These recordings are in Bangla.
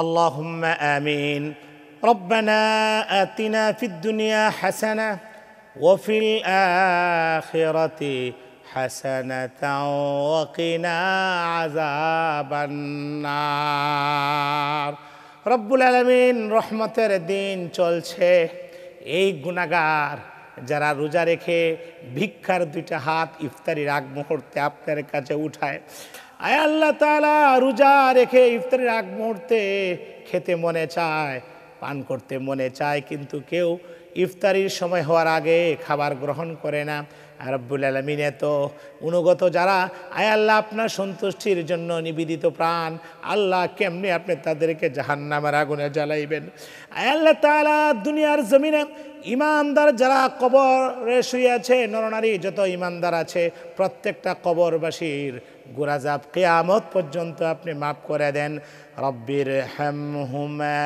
اللهم آمين. ربنا آتنا في الدنيا حسنة وفي الآخرة حسنة وقنا عذاب النار. রব্বুল আলামিন রহমতের দিন চলছে। এই গুনাহগার যারা রোজা রেখে ভিক্ষার দুইটা হাত ইফতারির আগ মুহূর্তে আপনার কাছে উঠায়, আয় আল্লাহ তাআলা, রোজা রেখে ইফতারির আগ মুহূর্তে খেতে মনে চায়, পান করতে মনে চায়, কিন্তু কেউ ইফতারির সময় হওয়ার আগে খাবার গ্রহণ করে না। আর রব্বুল আলামিন এত অনুগত যারা, আয় আল্লাহ আপনার সন্তুষ্টির জন্য নিবেদিত প্রাণ, আল্লাহ কেমনি আপনি তাদেরকে জাহান্নামের আগুনে জ্বালাইবেন। আয় আল্লাহ তাআলা, দুনিয়ার জমিনে ইমানদার যারা কবরে শুয়ে আছে, নরনারী যত ইমানদার আছে, প্রত্যেকটা কবরবাসীর গুনাহ কিয়ামত পর্যন্ত আপনি মাফ করে দেন। রব্বির হামহুমা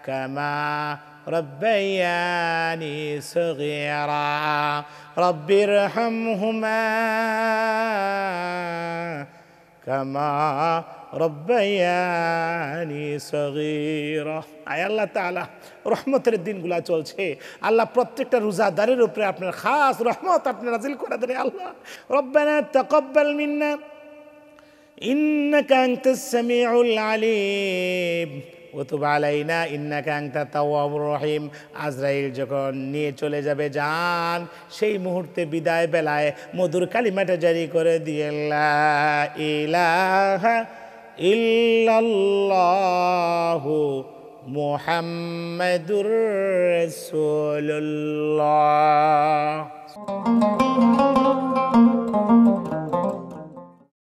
কামা ربياني صغيرا رب ارحمهما كما ربياني صغيرا। আয় আল্লাহ তাআলা, রহমতের দিনগুলা চলছে, আল্লাহ প্রত্যেকটা রোজাদারের উপরে আপনার খাস রহমত আপনি নাজিল করে দেন। আল্লাহ রব্বানা তাকাব্বাল মিন্না ইন্নাকা আনতাস সামিউল আলিম ওতুব আলাইনা ইন্নাকা আনতা তাওয়াবুর রহিম। আজরাইল যখন নিয়ে চলে যাবে জান, সেই মুহূর্তে বিদায় বেলায় মধুর কালিমাটা জারি করে দিয়ে লা ইলাহা ইল্লাল্লাহু মুহাম্মাদুর রাসূলুল্লাহ।